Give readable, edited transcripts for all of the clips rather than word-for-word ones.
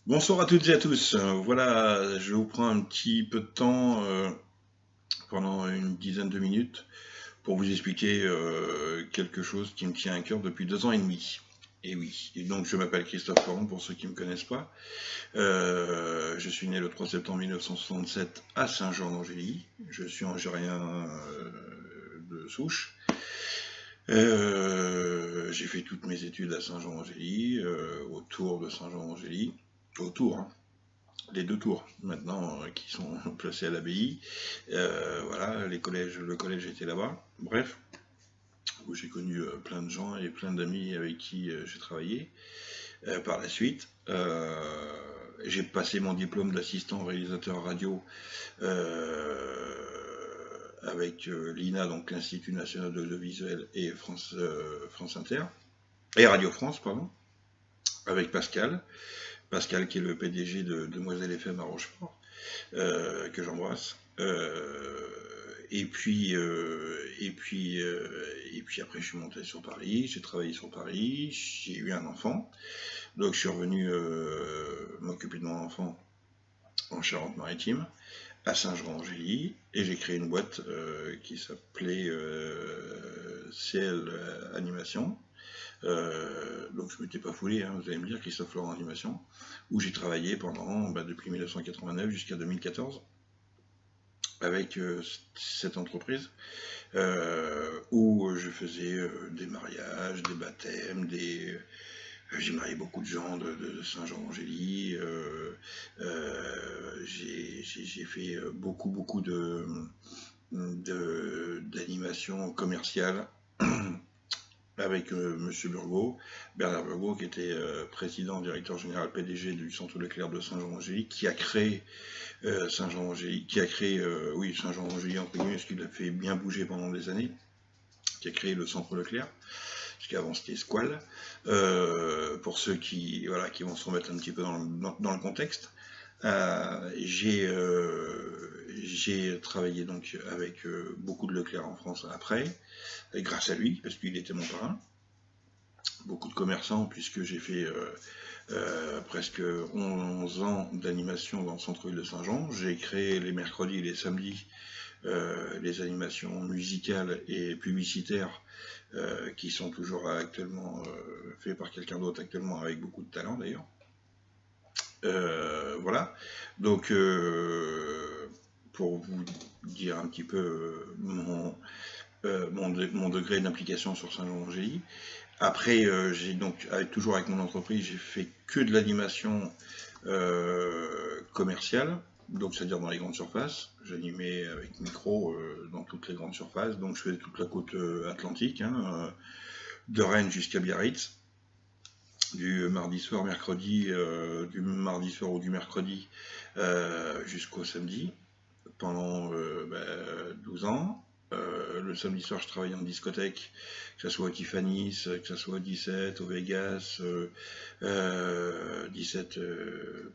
Bonsoir à toutes et à tous. Voilà, je vous prends un petit peu de temps pendant une dizaine de minutes pour vous expliquer quelque chose qui me tient à cœur depuis 2 ans et demi. Et oui, et donc je m'appelle Christophe Caron pour ceux qui ne me connaissent pas. Je suis né le 3 septembre 1967 à Saint-Jean-d'Angély. Je suis algérien de souche. J'ai fait toutes mes études à Saint-Jean-d'Angély, autour de Saint-Jean-d'Angély. Autour, hein, les deux tours maintenant qui sont placées à l'abbaye. Voilà, le collège était là-bas. Bref, où j'ai connu plein de gens et plein d'amis avec qui j'ai travaillé. Par la suite, j'ai passé mon diplôme d'assistant réalisateur radio avec l'INA, donc l'Institut national de l'audiovisuel, et France Inter, et Radio France, pardon, avec Pascal. Pascal qui est le PDG de Demoiselle FM à Rochefort, que j'embrasse. Et puis après je suis monté sur Paris, j'ai travaillé sur Paris, j'ai eu un enfant, donc je suis revenu m'occuper de mon enfant en Charente-Maritime, à Saint-Jean-d'Angély, et j'ai créé une boîte qui s'appelait CL Animation. Donc je m'étais pas foulé, hein, vous allez me dire, Christophe Laurent Animation, où j'ai travaillé pendant, depuis 1989 jusqu'à 2014 avec cette entreprise, où je faisais des mariages, des baptêmes, j'ai marié beaucoup de gens de Saint-Jean-d'Angély, j'ai fait beaucoup d'animations commerciales avec Monsieur Burgot, Bernard Burgot, qui était président, directeur général, PDG du Centre Leclerc de Saint-Jean-d'Angély, qui a créé Saint-Jean-d'Angély, oui, Saint-Jean-d'Angély entre guillemets, parce qu'il l'a fait bien bouger pendant des années, qui a créé le Centre Leclerc, parce qu'avant c'était Squal, pour ceux qui vont se remettre un petit peu dans le contexte. J'ai travaillé donc avec beaucoup de Leclerc en France après, et grâce à lui, parce qu'il était mon parrain. Beaucoup de commerçants, puisque j'ai fait presque 11 ans d'animation dans le centre-ville de Saint-Jean. J'ai créé les mercredis et les samedis les animations musicales et publicitaires qui sont toujours actuellement faites par quelqu'un d'autre actuellement, avec beaucoup de talent d'ailleurs. Voilà, donc pour vous dire un petit peu mon degré d'implication sur Saint-Jean-d'Angély. Après, j'ai donc, toujours avec mon entreprise, j'ai fait que de l'animation commerciale, donc c'est-à-dire dans les grandes surfaces. J'animais avec micro dans toutes les grandes surfaces, donc je faisais toute la côte atlantique, hein, de Rennes jusqu'à Biarritz, du mardi soir, mercredi, du mardi soir ou du mercredi jusqu'au samedi, pendant 12 ans. Le samedi soir, je travaillais en discothèque, que ce soit au Tiffany's, que ce soit au 17, au Vegas, 17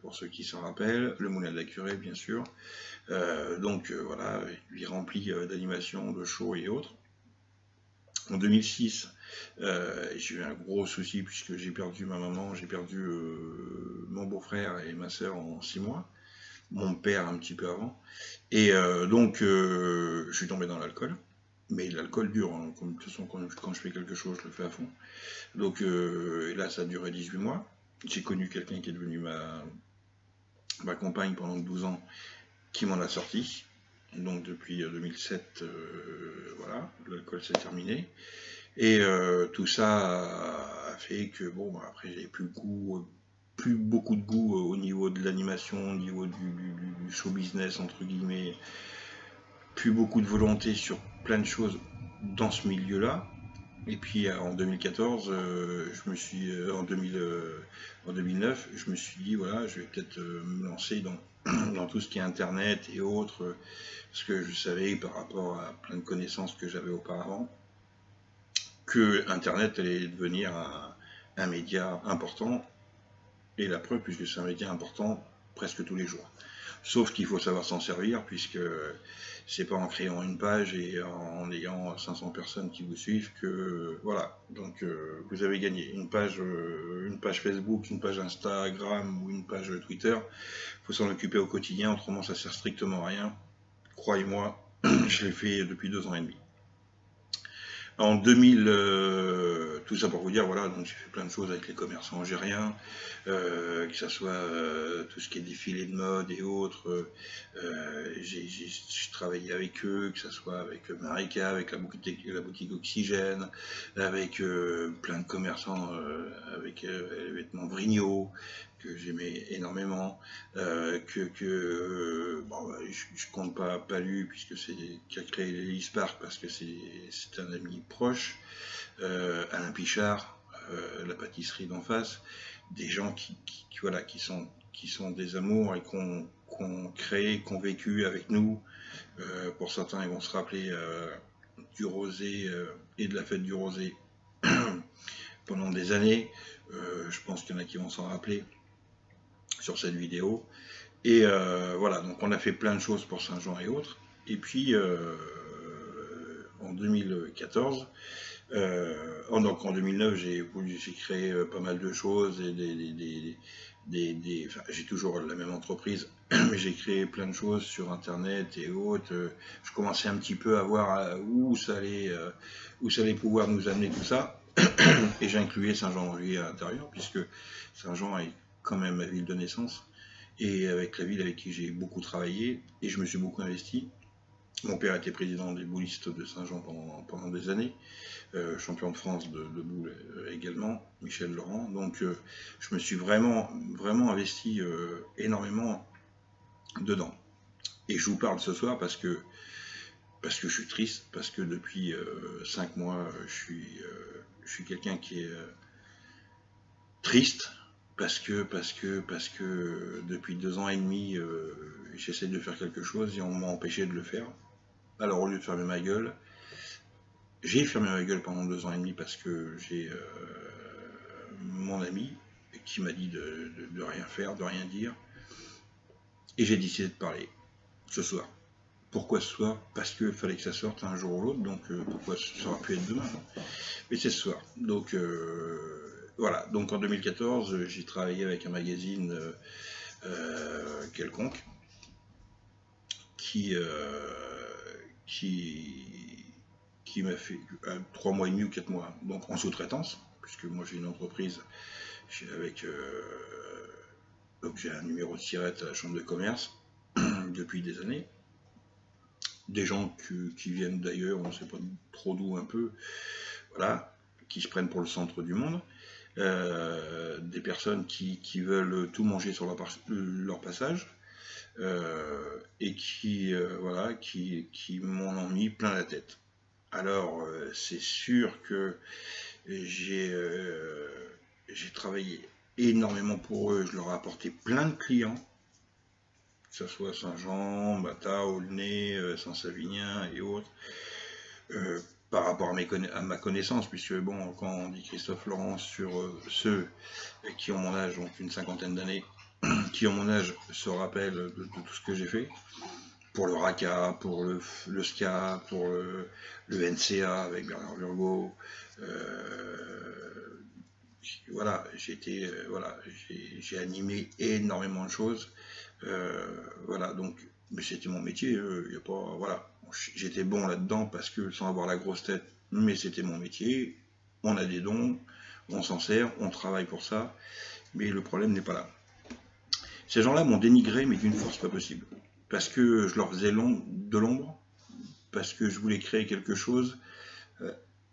pour ceux qui s'en rappellent, le Moulin de la Curée, bien sûr. Donc voilà, lui rempli d'animations, de shows et autres. En 2006, j'ai eu un gros souci puisque j'ai perdu ma maman, j'ai perdu mon beau-frère et ma sœur en 6 mois, mon père un petit peu avant, et donc je suis tombé dans l'alcool. Mais l'alcool dure, hein. De toute façon, quand je fais quelque chose, je le fais à fond. Donc là, ça a duré 18 mois. J'ai connu quelqu'un qui est devenu ma compagne pendant 12 ans, qui m'en a sorti. Donc depuis 2007, voilà, l'alcool s'est terminé. Et tout ça a fait que, bon, après, j'avais plus beaucoup de goût au niveau de l'animation, au niveau du show business, entre guillemets, plus beaucoup de volonté sur plein de choses dans ce milieu-là. Et puis en 2014, en 2009, je me suis dit, voilà, je vais peut-être me lancer dans tout ce qui est Internet et autres, parce que je savais, par rapport à plein de connaissances que j'avais auparavant, que Internet allait devenir un média important, et la preuve, puisque c'est un média important presque tous les jours. Sauf qu'il faut savoir s'en servir, puisque c'est pas en créant une page et en ayant 500 personnes qui vous suivent que voilà. Donc vous avez gagné une page Facebook, une page Instagram ou une page Twitter. Il faut s'en occuper au quotidien, autrement ça sert strictement à rien. Croyez-moi, je l'ai fait depuis 2 ans et demi. En 2000, tout ça pour vous dire, voilà, donc j'ai fait plein de choses avec les commerçants algériens, que ce soit tout ce qui est défilé de mode et autres. J'ai travaillé avec eux, que ce soit avec Marika, avec la boutique Oxygène, avec plein de commerçants, avec les vêtements Vrignot, que j'aimais énormément, bon, bah, je compte pas Palu puisque c'est qui a créé l'Elise Park parce que c'est un ami proche, Alain Pichard, la pâtisserie d'en face, des gens voilà, qui sont des amours et qu'on créé, qu'on vécu avec nous. Pour certains, ils vont se rappeler du rosé et de la fête du rosé pendant des années. Je pense qu'il y en a qui vont s'en rappeler sur cette vidéo. Et voilà, donc on a fait plein de choses pour Saint-Jean et autres. Et puis en 2014, donc en 2009, j'ai créé pas mal de choses et enfin, j'ai toujours la même entreprise, mais j'ai créé plein de choses sur Internet et autres. Je commençais un petit peu à voir où ça allait pouvoir nous amener tout ça. Et j'incluais Saint-Jean-d'Angely à l'intérieur, puisque Saint-Jean est quand même ma ville de naissance, et avec la ville avec qui j'ai beaucoup travaillé, et je me suis beaucoup investi. Mon père était président des boulistes de Saint-Jean pendant des années, champion de France de boule également, Michel Laurent. Donc je me suis vraiment investi énormément dedans. Et je vous parle ce soir parce que je suis triste, parce que depuis 5 mois, je suis quelqu'un qui est triste, parce que depuis 2 ans et demi, j'essaie de faire quelque chose et on m'a empêché de le faire. Alors au lieu de fermer ma gueule, j'ai fermé ma gueule pendant 2 ans et demi parce que j'ai mon ami qui m'a dit de rien faire, de rien dire, et j'ai décidé de parler ce soir. Pourquoi ce soir? Parce qu'il fallait que ça sorte un jour ou l'autre, donc pourquoi ça aurait pu être demain? Mais c'est ce soir. Donc voilà, donc en 2014, j'ai travaillé avec un magazine quelconque qui m'a fait 3 mois et demi ou 4 mois, donc en sous-traitance, puisque moi j'ai une entreprise avec donc j'ai un numéro de SIRET à la chambre de commerce depuis des années. Des gens qui viennent d'ailleurs, on ne sait pas trop d'où un peu, voilà, qui se prennent pour le centre du monde. Des personnes qui veulent tout manger sur leur passage, et voilà, qui m'en ont mis plein la tête. Alors c'est sûr que j'ai travaillé énormément pour eux, je leur ai apporté plein de clients, que ce soit Saint-Jean, Mata, Aulnay, Saint-Savinien et autres, par rapport à ma connaissance, puisque bon, quand on dit Christophe Laurence sur ceux qui ont mon âge, donc une 50aine d'années, qui ont mon âge se rappellent de tout ce que j'ai fait, pour le RACA, pour le SCA, pour le NCA avec Bernard Burgot, voilà, j'ai animé énormément de choses, voilà, donc, mais c'était mon métier, y a pas, voilà, j'étais bon là-dedans parce que sans avoir la grosse tête, mais c'était mon métier, on a des dons, on s'en sert, on travaille pour ça, mais le problème n'est pas là. Ces gens-là m'ont dénigré, mais d'une force pas possible, parce que je leur faisais de l'ombre, parce que je voulais créer quelque chose,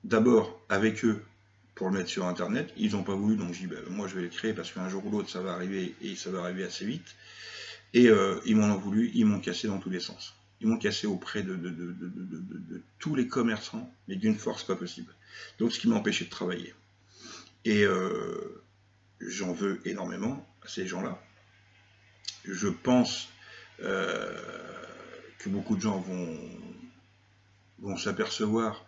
d'abord avec eux, pour le mettre sur internet, ils n'ont pas voulu, donc je dis ben, moi je vais le créer parce qu'un jour ou l'autre ça va arriver et ça va arriver assez vite. Et ils m'en ont voulu, ils m'ont cassé dans tous les sens. Ils m'ont cassé auprès de tous les commerçants, mais d'une force pas possible. Donc ce qui m'a empêché de travailler. Et j'en veux énormément à ces gens-là. Je pense que beaucoup de gens vont s'apercevoir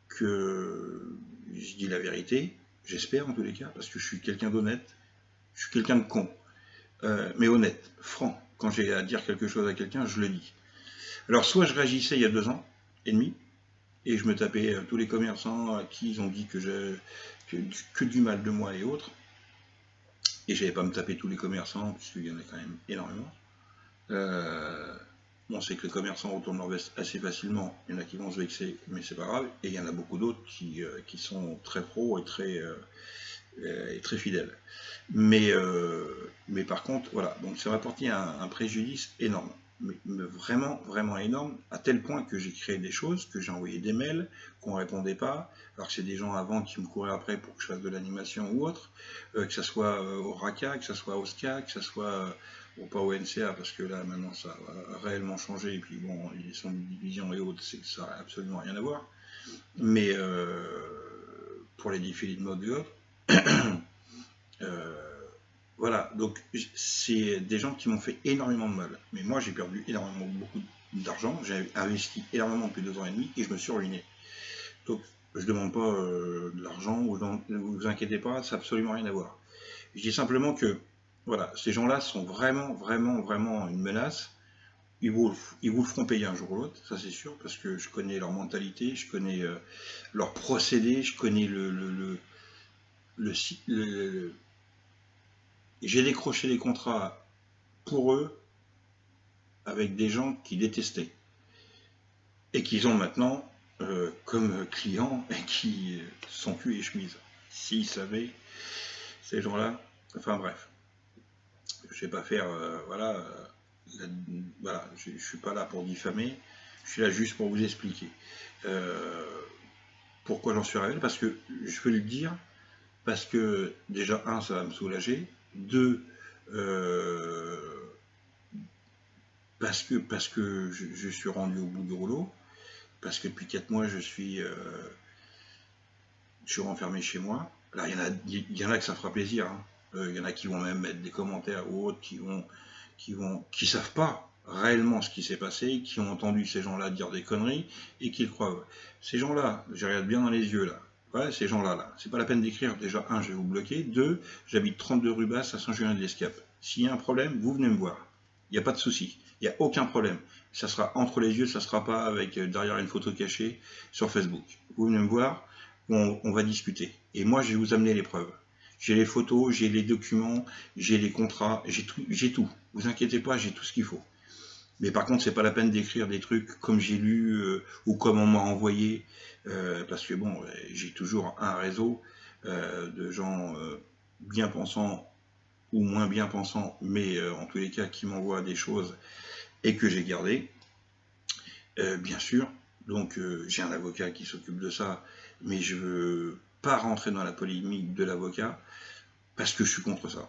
que je dis la vérité, j'espère en tous les cas, parce que je suis quelqu'un d'honnête, je suis quelqu'un de con. mais honnête, franc. Quand j'ai à dire quelque chose à quelqu'un, je le dis. Alors, soit je réagissais il y a 2 ans et demi, et je me tapais tous les commerçants à qui ils ont dit que du mal de moi et autres, et j'avais pas à me taper tous les commerçants, puisqu'il y en a quand même énormément. On sait que les commerçants retournent leur veste assez facilement, il y en a qui vont se vexer, mais c'est pas grave, et il y en a beaucoup d'autres qui sont très pros et très fidèles. Mais par contre, voilà, donc ça m'a apporté un préjudice énorme. Mais vraiment, vraiment énorme, à tel point que j'ai créé des choses, que j'ai envoyé des mails, qu'on ne répondait pas, alors que c'est des gens avant qui me couraient après pour que je fasse de l'animation ou autre, que ce soit au RACA, que ce soit au SCA, que ce soit, bon, pas au NCA, parce que là, maintenant, ça a réellement changé, et puis bon, ils sont de division et autres, c'est que ça n'a absolument rien à voir. Mais pour les défilés de mode et autres, voilà, donc c'est des gens qui m'ont fait énormément de mal. Mais moi, j'ai perdu beaucoup d'argent, j'ai investi énormément depuis 2 ans et demi et je me suis ruiné. Donc, je ne demande pas de l'argent, ne vous inquiétez pas, ça n'a absolument rien à voir. Je dis simplement que, voilà, ces gens-là sont vraiment, vraiment, vraiment une menace. Ils vous le feront payer un jour ou l'autre, ça c'est sûr, parce que je connais leur mentalité, je connais leur procédé, je connais j'ai décroché des contrats pour eux avec des gens qui détestaient et qu'ils ont maintenant comme clients et qui sont cul et chemise. S'ils savaient, ces gens-là, enfin bref, je ne vais pas faire, voilà, je ne suis pas là pour diffamer, je suis là juste pour vous expliquer. Pourquoi j'en suis arrivé? Parce que je veux le dire, parce que déjà, ça va me soulager, 2, parce que je suis rendu au bout du rouleau, parce que depuis 4 mois, je suis renfermé chez moi. Là, il y en a que ça fera plaisir. Hein. Il y en a qui vont même mettre des commentaires ou autres, qui savent pas réellement ce qui s'est passé, qui ont entendu ces gens-là dire des conneries et qui le croient. Ces gens-là, je regarde bien dans les yeux là. Ouais, ces gens-là, c'est pas la peine d'écrire. Déjà, 1, je vais vous bloquer. 2, j'habite 32 rue Basse à Saint-Julien-de-l'Escape. S'il y a un problème, vous venez me voir. Il n'y a pas de souci. Il n'y a aucun problème. Ça sera entre les yeux, ça ne sera pas avec derrière une photo cachée sur Facebook. Vous venez me voir, on va discuter. Et moi, je vais vous amener les preuves. J'ai les photos, j'ai les documents, j'ai les contrats, j'ai tout. Vous inquiétez pas, j'ai tout ce qu'il faut. Mais par contre, c'est pas la peine d'écrire des trucs comme j'ai lu ou comme on m'a envoyé, parce que bon, j'ai toujours un réseau de gens bien pensants ou moins bien pensants, mais en tous les cas qui m'envoient des choses et que j'ai gardées, bien sûr. Donc j'ai un avocat qui s'occupe de ça, mais je veux pas rentrer dans la polémique de l'avocat parce que je suis contre ça.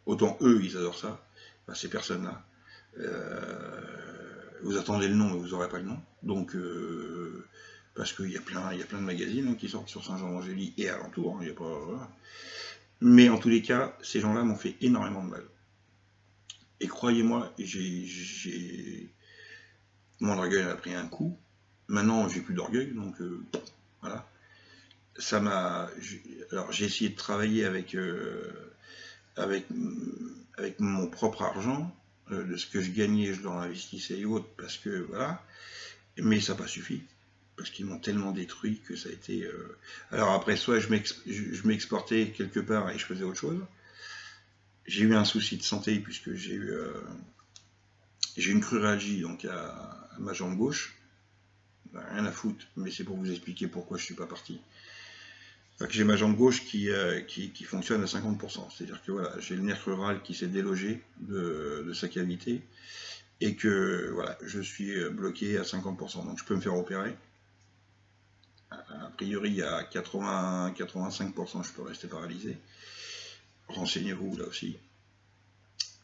Autant eux, ils adorent ça, enfin, ces personnes-là. Vous attendez le nom, mais vous n'aurez pas le nom. Donc, parce qu'il y a plein de magazines hein, qui sortent sur Saint-Jean-d'Angély et alentour. Hein, y a pas, voilà. Mais en tous les cas, ces gens-là m'ont fait énormément de mal. Et croyez-moi, mon orgueil a pris un coup. Maintenant, j'ai plus d'orgueil, donc voilà. Ça m'a. Alors, j'ai essayé de travailler avec mon propre argent, de ce que je gagnais, je leur investissais et autres, parce que voilà, mais ça n'a pas suffi, parce qu'ils m'ont tellement détruit que ça a été. Alors après, soit je m'exportais quelque part et je faisais autre chose. J'ai eu un souci de santé puisque j'ai eu une cruralgie donc à ma jambe gauche. Rien à foutre, mais c'est pour vous expliquer pourquoi je ne suis pas parti. J'ai ma jambe gauche qui fonctionne à 50%. C'est-à-dire que voilà, j'ai le nerf crural qui s'est délogé de sa cavité et que voilà, je suis bloqué à 50%. Donc je peux me faire opérer. A priori, à 80-85%, je peux rester paralysé. Renseignez-vous là aussi.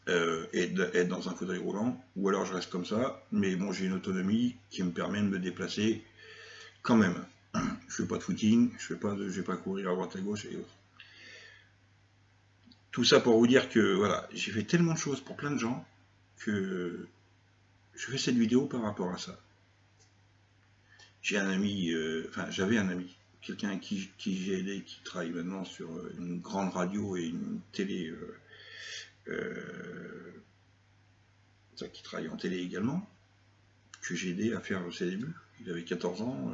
Et être dans un fauteuil roulant, ou alors je reste comme ça, mais bon, j'ai une autonomie qui me permet de me déplacer quand même. Je fais pas de footing, je vais pas courir à droite à gauche et autres. Tout ça pour vous dire que voilà, j'ai fait tellement de choses pour plein de gens que je fais cette vidéo par rapport à ça. J'ai un ami, j'avais un ami, quelqu'un qui j'ai aidé, qui travaille maintenant sur une grande radio et une télé qui travaille en télé également, que j'ai aidé à faire ses débuts. Il avait 14 ans,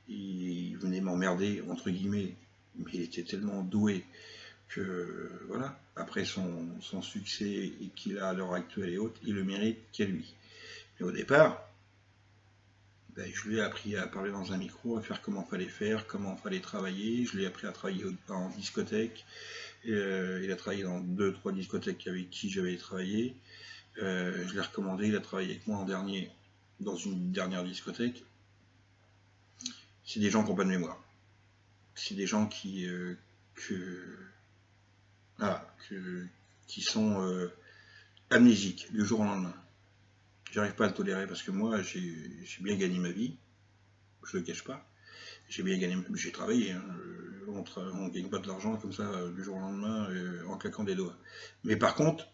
il venait m'emmerder, entre guillemets, mais il était tellement doué que, voilà, après son succès qu'il a à l'heure actuelle et autres, il le mérite qu'à lui. Mais au départ, ben, je lui ai appris à parler dans un micro, à faire comment fallait faire, comment fallait travailler. Je lui ai appris à travailler en discothèque. Il a travaillé dans 2-3 discothèques avec qui j'avais travaillé. Je l'ai recommandé, il a travaillé avec moi en dernier dans une dernière discothèque. C'est des gens qui n'ont pas de mémoire. C'est des gens qui sont amnésiques du jour au lendemain. J'arrive pas à le tolérer parce que moi, j'ai bien gagné ma vie. Je le cache pas. J'ai bien gagné, j'ai travaillé. Hein. On ne gagne pas de l'argent comme ça du jour au lendemain en claquant des doigts. Mais par contre,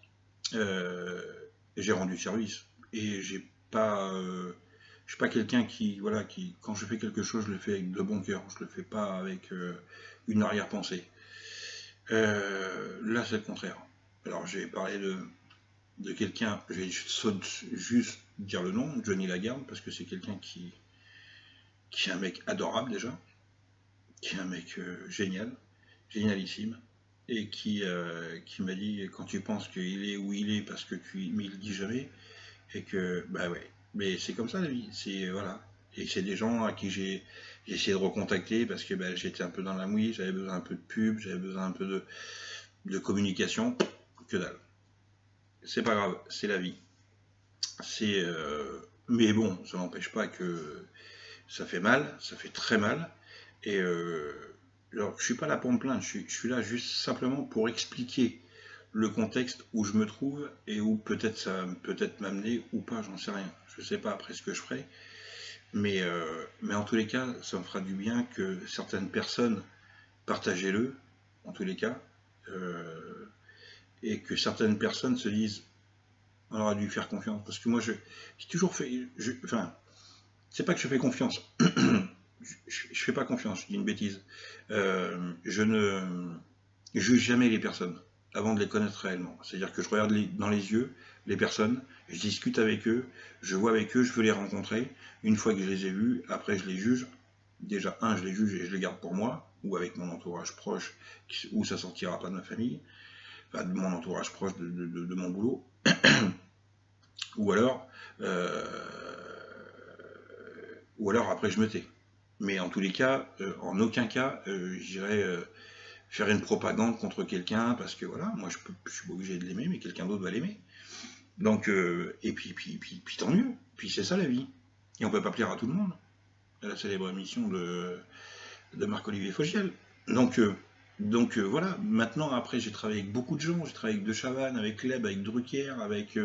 j'ai rendu service et je suis pas quelqu'un qui, voilà, quand je fais quelque chose, je le fais avec de bon cœur. Je le fais pas avec une arrière-pensée. Là, c'est le contraire. Alors, j'ai parlé de quelqu'un, je vais juste dire le nom, Johnny Lagarde, parce que c'est quelqu'un qui est un mec adorable déjà, qui est un mec génialissime, et qui m'a dit, quand tu penses qu'il est où il est, parce que mais il le dit jamais, et que, bah ouais, mais c'est comme ça la vie, c'est, voilà. Et c'est des gens à qui j'ai essayé de recontacter, parce que bah, j'étais un peu dans la mouise, j'avais besoin un peu de pub, j'avais besoin un peu de communication, que dalle. C'est pas grave, c'est la vie. Mais bon, ça n'empêche pas que ça fait mal, ça fait très mal. Et alors, je suis pas là pour me plaindre, je suis là juste simplement pour expliquer le contexte où je me trouve et où peut-être ça peut-être m'amener ou pas, j'en sais rien. Je sais pas après ce que je ferai. Mais en tous les cas, ça me fera du bien que certaines personnes, partagez-le, en tous les cas, et que certaines personnes se disent on aurait dû faire confiance. Parce que moi, j'ai toujours fait. Enfin, c'est pas que je fais confiance. Je fais pas confiance, je dis une bêtise. Je ne juge jamais les personnes avant de les connaître réellement. C'est-à-dire que je regarde dans les yeux les personnes, je discute avec eux, je vois avec eux, je veux les rencontrer. Une fois que je les ai vus, après je les juge. Déjà, je les juge et je les garde pour moi, ou avec mon entourage proche, où ça sortira pas de ma famille, enfin de mon entourage proche de mon boulot. Ou alors après je me tais. Mais en tous les cas, en aucun cas, j'irai faire une propagande contre quelqu'un parce que voilà, moi je suis pas obligé de l'aimer, mais quelqu'un d'autre va l'aimer. Donc, et puis tant mieux. Puis c'est ça la vie. Et on peut pas plaire à tout le monde. La célèbre émission de Marc-Olivier Fogiel. Donc voilà, maintenant après j'ai travaillé avec beaucoup de gens, j'ai travaillé avec De Chavannes, avec Leb, avec Drucker, avec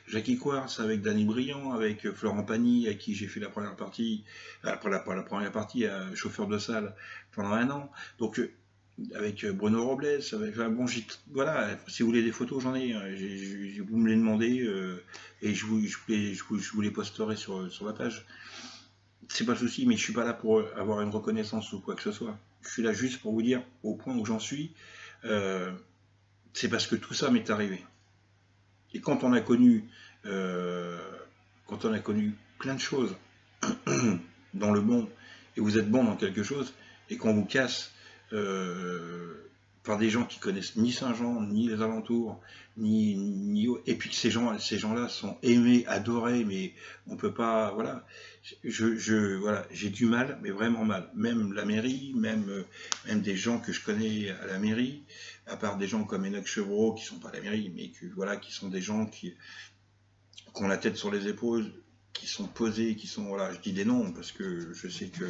Jackie Quartz, avec Danny Briand, avec Florent Pagny, à qui j'ai fait la première partie, après la première partie, chauffeur de salle pendant 1 an. Donc avec Bruno Robles, avec, enfin, bon, voilà, si vous voulez des photos, j'en ai, vous me les demandez et je vous les posterai sur la page. C'est pas le souci, mais je suis pas là pour avoir une reconnaissance ou quoi que ce soit. Je suis là juste pour vous dire, au point où j'en suis, c'est parce que tout ça m'est arrivé. Et quand on a connu plein de choses dans le bon, et vous êtes bon dans quelque chose, et qu'on vous casse par des gens qui connaissent ni Saint-Jean, ni les alentours, et puis que ces gens-là sont aimés, adorés, mais on peut pas, voilà. Voilà, j'ai du mal, mais vraiment mal. Même la mairie, même des gens que je connais à la mairie, à part des gens comme Enoch Chevreau qui sont pas à la mairie, mais qui sont des gens qui ont la tête sur les épaules, qui sont posés, qui sont, voilà, je dis des noms parce que je sais que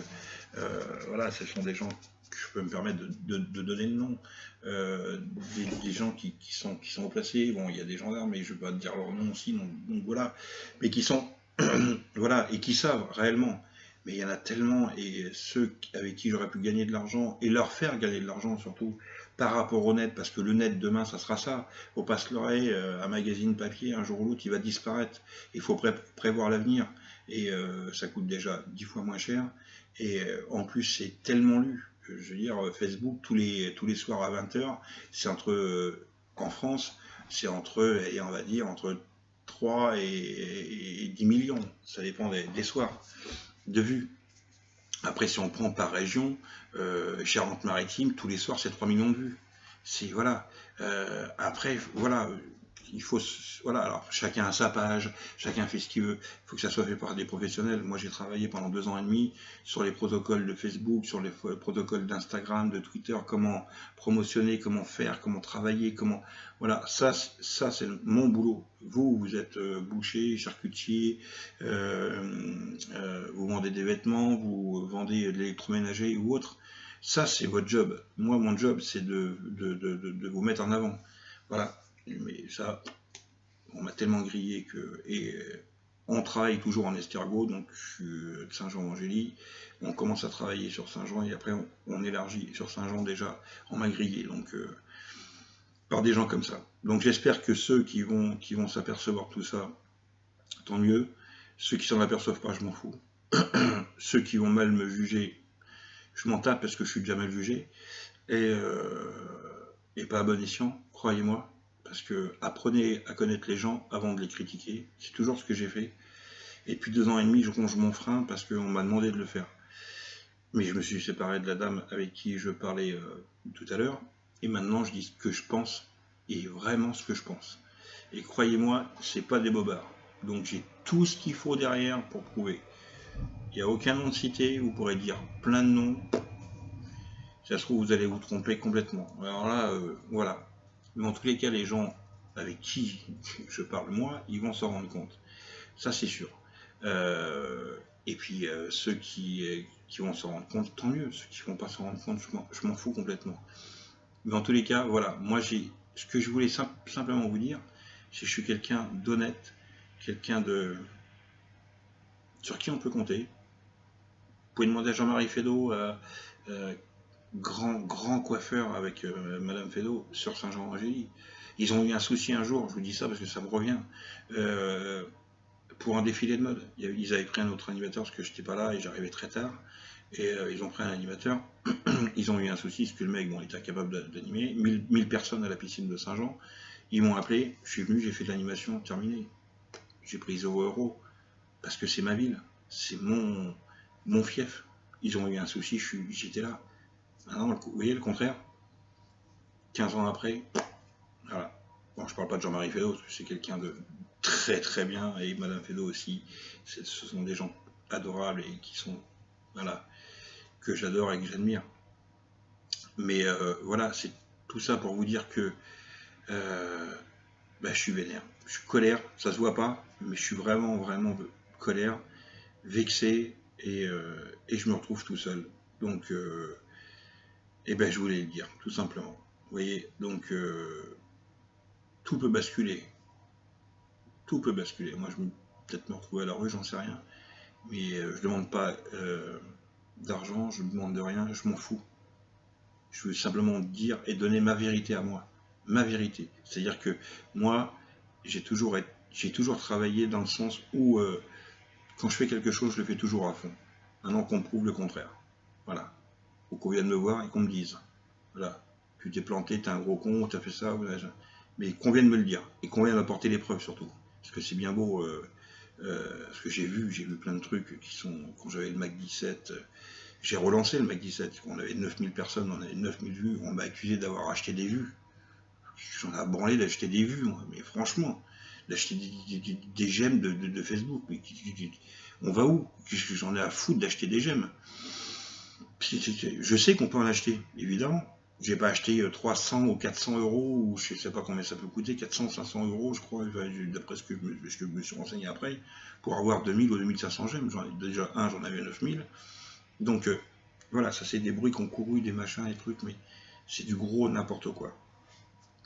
voilà, ce sont des gens que je peux me permettre de donner le nom, des gens qui sont placés. Bon, il y a des gendarmes, mais je ne vais pas dire leur nom aussi, donc voilà, mais qui sont voilà, et qui savent réellement. Mais il y en a tellement, et ceux avec qui j'aurais pu gagner de l'argent, et leur faire gagner de l'argent surtout, par rapport au net, parce que le net demain ça sera ça, faut pas se leurrer, un magazine papier, un jour ou l'autre il va disparaître, il faut prévoir l'avenir, et ça coûte déjà 10 fois moins cher, et en plus c'est tellement lu, je veux dire, Facebook tous les soirs à 20h, c'est en France, c'est et on va dire entre 3 et 10 millions, ça dépend des soirs de vues. Après, si on prend par région, Charente-Maritime, tous les soirs, c'est 3 millions de vues. C'est, voilà. Après, voilà, il faut, voilà, alors chacun a sa page, chacun fait ce qu'il veut. Il faut que ça soit fait par des professionnels. Moi, j'ai travaillé pendant 2 ans et demi sur les protocoles de Facebook, sur les protocoles d'Instagram, de Twitter, comment promotionner, comment faire, comment travailler, comment, voilà, ça c'est mon boulot. Vous êtes boucher, charcutier, vous vendez des vêtements, vous vendez de l'électroménager ou autre. Ça, c'est votre job. Moi, mon job, c'est de vous mettre en avant. Voilà. Mais ça, on m'a tellement grillé que. Et on travaille toujours en escargot, donc je suis de Saint-Jean-d'Angély. On commence à travailler sur Saint-Jean et après on élargit sur Saint-Jean déjà. On m'a grillé, donc par des gens comme ça. Donc j'espère que ceux qui vont s'apercevoir de tout ça, tant mieux. Ceux qui s'en aperçoivent pas, je m'en fous. Ceux qui vont mal me juger, je m'en tape parce que je suis déjà mal jugé. Et pas à bon escient, croyez-moi. Parce que apprenez à connaître les gens avant de les critiquer. C'est toujours ce que j'ai fait. Et depuis 2 ans et demi, je ronge mon frein parce qu'on m'a demandé de le faire. Mais je me suis séparé de la dame avec qui je parlais tout à l'heure. Et maintenant, je dis ce que je pense. Et vraiment ce que je pense. Et croyez-moi, c'est pas des bobards. Donc j'ai tout ce qu'il faut derrière pour prouver. Il n'y a aucun nom de cité, vous pourrez dire plein de noms. Si ça se trouve, vous allez vous tromper complètement. Alors là, voilà. Mais en tous les cas, les gens avec qui je parle moi, ils vont s'en rendre compte. Ça, c'est sûr. Et puis, ceux qui vont s'en rendre compte, tant mieux. Ceux qui ne vont pas s'en rendre compte, je m'en fous complètement. Mais en tous les cas, voilà. Moi, ce que je voulais simplement vous dire, c'est que je suis quelqu'un d'honnête, quelqu'un sur qui on peut compter. Vous pouvez demander à Jean-Marie Fédot, grand coiffeur avec Madame Fédot sur Saint-Jean-d'Angély. Ils ont eu un souci un jour, je vous dis ça parce que ça me revient, pour un défilé de mode. Ils avaient pris un autre animateur parce que j'étais pas là et j'arrivais très tard. Et ils ont pris un animateur. Ils ont eu un souci parce que le mec, bon, il était incapable d'animer. 1000 personnes à la piscine de Saint-Jean. Ils m'ont appelé, je suis venu, j'ai fait de l'animation, terminé. J'ai pris 0 € parce que c'est ma ville, c'est mon fief. Ils ont eu un souci, j'étais là. Maintenant, vous voyez le contraire. 15 ans après, voilà. Bon, je parle pas de Jean-Marie Fédot, parce que c'est quelqu'un de très très bien, et Madame Fédot aussi. Ce sont des gens adorables et qui sont, voilà, que j'adore et que j'admire. Mais voilà, c'est tout ça pour vous dire que je suis vénère. Je suis colère, ça se voit pas, mais je suis vraiment, vraiment colère, vexé, et je me retrouve tout seul. Donc, je voulais le dire, tout simplement. Vous voyez, donc, tout peut basculer. Tout peut basculer. Moi, je vais peut-être me retrouver à la rue, j'en sais rien. Mais je demande pas d'argent, je ne demande de rien, je m'en fous. Je veux simplement dire et donner ma vérité à moi. Ma vérité. C'est-à-dire que moi, j'ai toujours travaillé dans le sens où quand je fais quelque chose, je le fais toujours à fond. Maintenant qu'on me prouve le contraire. Voilà. Ou qu'on vienne me voir et qu'on me dise. Voilà. Tu t'es planté, t'es un gros con, t'as fait ça. Mais qu'on vienne me le dire. Et qu'on vienne m'apporter les preuves surtout. Parce que c'est bien beau. Parce que j'ai vu plein de trucs qui sont. Quand j'avais le Mac 17. J'ai relancé le Mac 17. On avait 9000 personnes, on avait 9000 vues. On m'a accusé d'avoir acheté des vues. J'en ai branlé d'acheter des vues, moi. Mais franchement. D'acheter des j'aime de Facebook. Mais on va où? J'en ai à foutre d'acheter des j'aime. Je sais qu'on peut en acheter, évidemment. J'ai pas acheté 300 ou 400 €, ou je sais pas combien ça peut coûter, 400, 500 €, je crois, d'après ce que je me suis renseigné après, pour avoir 2000 ou 2500 j'aime. Déjà, j'en avais 9000. Donc, voilà, ça c'est des bruits qui ont couru, des machins, des trucs, mais c'est du gros n'importe quoi.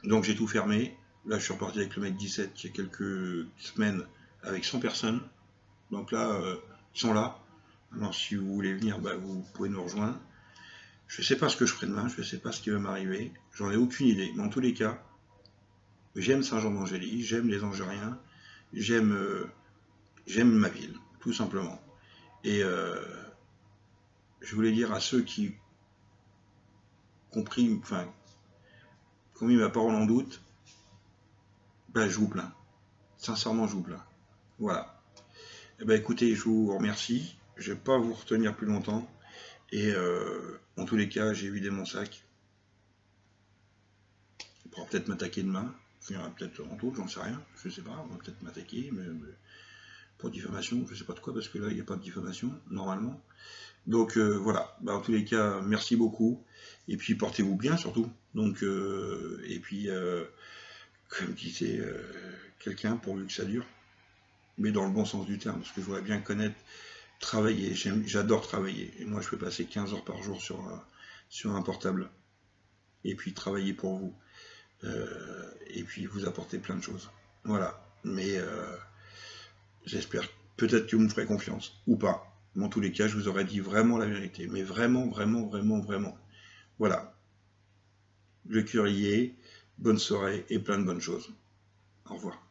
Donc, j'ai tout fermé. Là, je suis reparti avec le mec 17 il y a quelques semaines avec 100 personnes. Donc là, ils sont là. Alors, si vous voulez venir, vous pouvez nous rejoindre. Je ne sais pas ce que je ferai demain, je ne sais pas ce qui va m'arriver, j'en ai aucune idée. Mais en tous les cas, j'aime Saint-Jean-d'Angély, j'aime les Angériens, j'aime ma ville, tout simplement. Et je voulais dire à ceux qui ont mis ma parole en doute, je vous plains. Sincèrement, je vous plains. Voilà. Eh ben, écoutez, je vous remercie. Je ne vais pas vous retenir plus longtemps. Et en tous les cas, j'ai vidé mon sac. On pourra peut-être m'attaquer demain. On finira peut-être en taule, j'en sais rien. Je sais pas, on va peut-être m'attaquer, mais pour diffamation, je sais pas de quoi, parce que là, il n'y a pas de diffamation, normalement. Donc voilà, bah, en tous les cas, merci beaucoup. Et puis portez-vous bien surtout. Donc, et puis, comme disait quelqu'un, pourvu que ça dure, mais dans le bon sens du terme, parce que je voudrais bien connaître, travailler. J'adore travailler. Et moi, je peux passer 15 heures par jour sur un portable. Et puis travailler pour vous. Et puis vous apporter plein de choses. Voilà. Mais j'espère peut-être que vous me ferez confiance. Ou pas. Mais en tous les cas, je vous aurais dit vraiment la vérité. Mais vraiment, vraiment, vraiment, vraiment. Voilà. Le curier, bonne soirée et plein de bonnes choses. Au revoir.